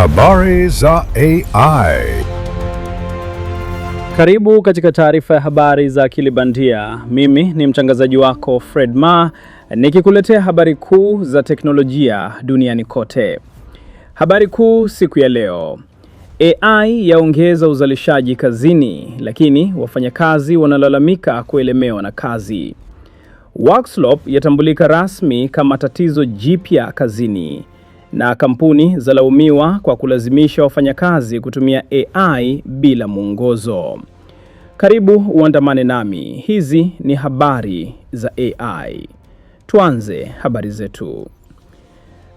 Habari za AI. Karibu katika taarifa ya habari za akili bandia. Mimi ni mtangazaji wako Fred Ma, nikikuletea habari kuu za teknolojia duniani kote. Habari kuu siku ya leo. AI yaongeza uzalishaji kazini, lakini wafanyakazi wanalalamika kuelemewa na kazi. Workslop yatambulika rasmi kama tatizo jipya kazini, na kampuni zalaumiwa kwa kulazimisha wafanyakazi kutumia AI bila mwongozo. Karibu uandamane nami. Hizi ni habari za AI. Tuanze habari zetu.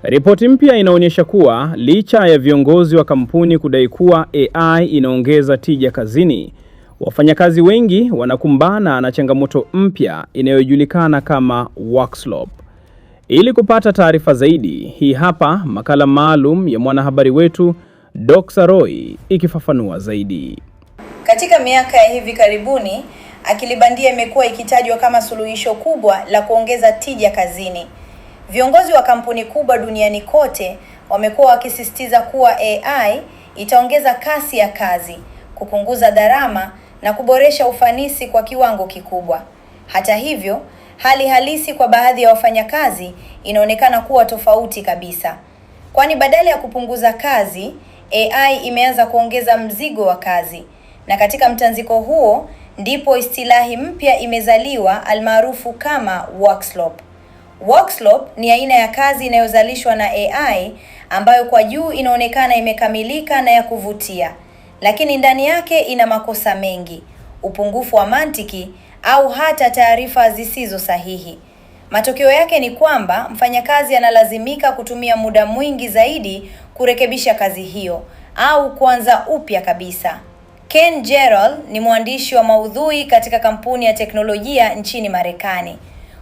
Ripoti mpya inaonyesha kuwa licha ya viongozi wa kampuni kudai kuwa AI inaongeza tija kazini, wafanyakazi wengi wanakumbana na changamoto mpya inayojulikana kama workslop. Ili kupata taarifa zaidi, hii hapa makala maalum ya mwanahabari wetu Dr. Roy ikifafanua zaidi. Katika miaka ya hivi karibuni, akili bandia imekuwa ikitajwa kama suluhisho kubwa la kuongeza tija kazini. Viongozi wa kampuni kubwa duniani kote wamekuwa wakisisitiza kuwa AI itaongeza kasi ya kazi, kupunguza gharama na kuboresha ufanisi kwa kiwango kikubwa. Hata hivyo, hali halisi kwa baadhi ya wafanyakazi inaonekana kuwa tofauti kabisa. Kwani badala ya kupunguza kazi, AI imeanza kuongeza mzigo wa kazi. Na katika mtanziko huo, ndipo istilahi mpya imezaliwa almaarufu kama workslop. Workslop ni aina ya kazi inayozalishwa na AI ambayo kwa juu inaonekana imekamilika na ya kuvutia, lakini ndani yake ina makosa mengi, upungufu wa mantiki au hata taarifa zisizo sahihi. Matokeo yake ni kwamba mfanyakazi analazimika kutumia muda mwingi zaidi kurekebisha kazi hiyo au kuanza upya kabisa. Ken Gerald ni mwandishi wa maudhui katika kampuni ya teknolojia nchini Marekani.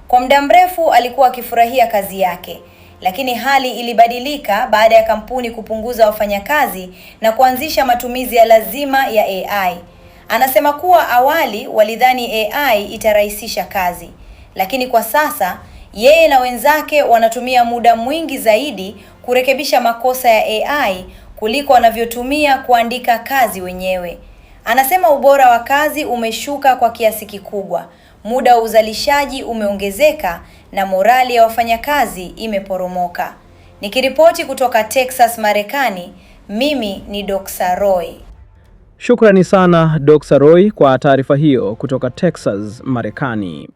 Kwa muda mrefu alikuwa akifurahia kazi yake, lakini hali ilibadilika baada ya kampuni kupunguza wafanyakazi na kuanzisha matumizi ya lazima ya AI. Anasema kuwa awali walidhani AI itarahisisha kazi, lakini kwa sasa yeye na wenzake wanatumia muda mwingi zaidi kurekebisha makosa ya AI kuliko wanavyotumia kuandika kazi wenyewe. Anasema ubora wa kazi umeshuka kwa kiasi kikubwa, muda wa uzalishaji umeongezeka na morali ya wafanyakazi imeporomoka. Nikiripoti kutoka Texas, Marekani, mimi ni Dr. Roy. Shukrani sana Dr. Roy kwa taarifa hiyo kutoka Texas, Marekani.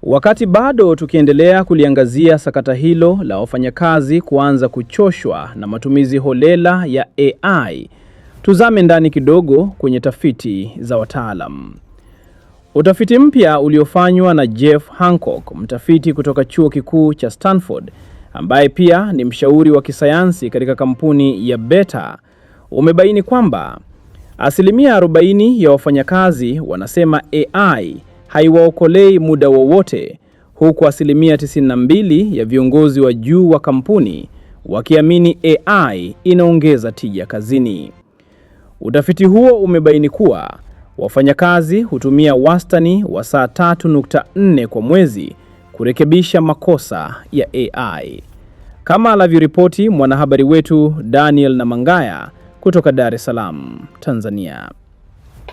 Wakati bado tukiendelea kuliangazia sakata hilo la wafanyakazi kuanza kuchoshwa na matumizi holela ya AI, tuzame ndani kidogo kwenye tafiti za wataalam. Utafiti mpya uliofanywa na Jeff Hancock, mtafiti kutoka chuo kikuu cha Stanford, ambaye pia ni mshauri wa kisayansi katika kampuni ya Beta, umebaini kwamba 40% ya wafanyakazi wanasema AI haiwaokolei muda wowote, huku 92% ya viongozi wa juu wa kampuni wakiamini AI inaongeza tija kazini. Utafiti huo umebaini kuwa wafanyakazi hutumia wastani wa saa 3.4 kwa mwezi kurekebisha makosa ya AI. Kama alivyoripoti mwanahabari wetu Daniel Namangaya kutoka Dar es Salaam, Tanzania.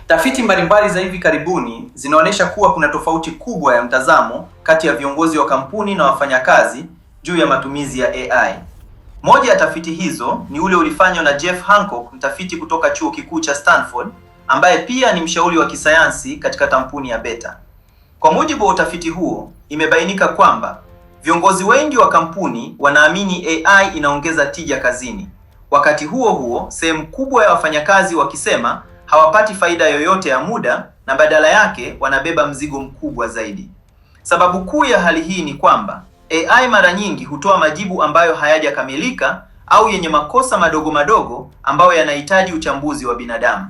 Tafiti mbalimbali za hivi karibuni zinaonyesha kuwa kuna tofauti kubwa ya mtazamo kati ya viongozi wa kampuni na wafanyakazi juu ya matumizi ya AI. Moja ya tafiti hizo ni ule ulifanywa na Jeff Hancock, mtafiti kutoka chuo kikuu cha Stanford, ambaye pia ni mshauri wa kisayansi katika kampuni ya Beta. Kwa mujibu wa utafiti huo, imebainika kwamba viongozi wengi wa kampuni wanaamini AI inaongeza tija kazini. Wakati huo huo, sehemu kubwa ya wafanyakazi wakisema hawapati faida yoyote ya muda na badala yake wanabeba mzigo mkubwa zaidi. Sababu kuu ya hali hii ni kwamba AI mara nyingi hutoa majibu ambayo hayajakamilika au yenye makosa madogo madogo ambayo yanahitaji uchambuzi wa binadamu.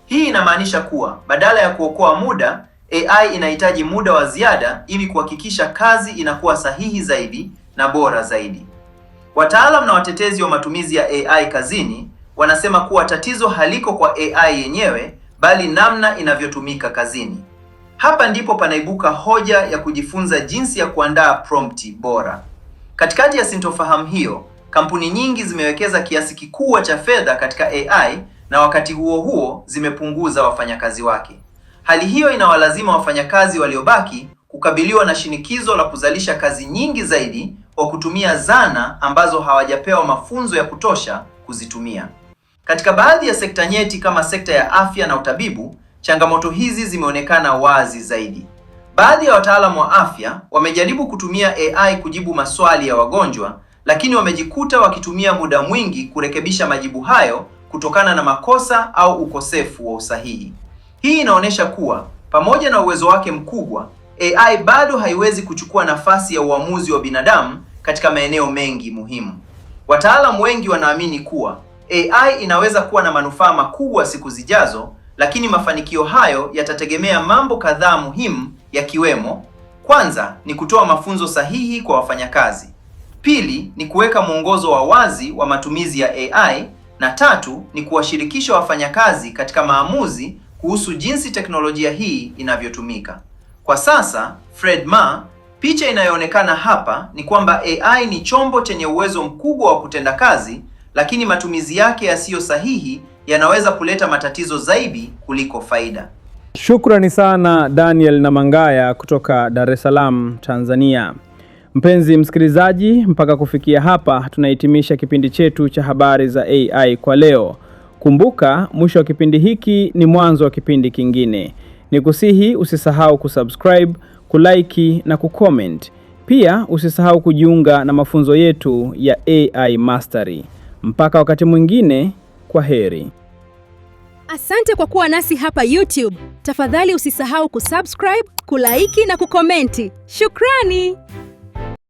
Hii inamaanisha kuwa badala ya kuokoa muda, AI inahitaji muda wa ziada ili kuhakikisha kazi inakuwa sahihi zaidi na bora zaidi. Wataalamu na watetezi wa matumizi ya AI kazini wanasema kuwa tatizo haliko kwa AI yenyewe, bali namna inavyotumika kazini. Hapa ndipo panaibuka hoja ya kujifunza jinsi ya kuandaa prompti bora. Katikati ya sintofahamu hiyo, kampuni nyingi zimewekeza kiasi kikubwa cha fedha katika AI na wakati huo huo zimepunguza wafanyakazi wake. Hali hiyo inawalazima wafanyakazi waliobaki kukabiliwa na shinikizo la kuzalisha kazi nyingi zaidi kwa kutumia zana ambazo hawajapewa mafunzo ya kutosha kuzitumia. Katika baadhi ya sekta nyeti kama sekta ya afya na utabibu, changamoto hizi zimeonekana wazi zaidi. Baadhi ya wataalamu wa afya wamejaribu kutumia AI kujibu maswali ya wagonjwa, lakini wamejikuta wakitumia muda mwingi kurekebisha majibu hayo kutokana na makosa au ukosefu wa usahihi. Hii inaonyesha kuwa pamoja na uwezo wake mkubwa, AI bado haiwezi kuchukua nafasi ya uamuzi wa binadamu katika maeneo mengi muhimu. Wataalamu wengi wanaamini kuwa AI inaweza kuwa na manufaa makubwa siku zijazo, lakini mafanikio hayo yatategemea mambo kadhaa muhimu yakiwemo: kwanza ni kutoa mafunzo sahihi kwa wafanyakazi, pili ni kuweka mwongozo wa wazi wa matumizi ya AI, na tatu ni kuwashirikisha wafanyakazi katika maamuzi kuhusu jinsi teknolojia hii inavyotumika. Kwa sasa, Fred Ma, picha inayoonekana hapa ni kwamba AI ni chombo chenye uwezo mkubwa wa kutenda kazi, lakini matumizi yake yasiyo sahihi yanaweza kuleta matatizo zaidi kuliko faida. Shukrani sana Daniel Namangaya kutoka Dar es Salaam, Tanzania. Mpenzi msikilizaji, mpaka kufikia hapa tunahitimisha kipindi chetu cha habari za AI kwa leo. Kumbuka, mwisho wa kipindi hiki ni mwanzo wa kipindi kingine. Nikusihi usisahau kusubscribe, kulike na kucomment. Pia usisahau kujiunga na mafunzo yetu ya AI Mastery. Mpaka wakati mwingine, kwa heri. Asante kwa kuwa nasi hapa YouTube. Tafadhali usisahau kusubscribe, kulike na kukomenti. Shukrani.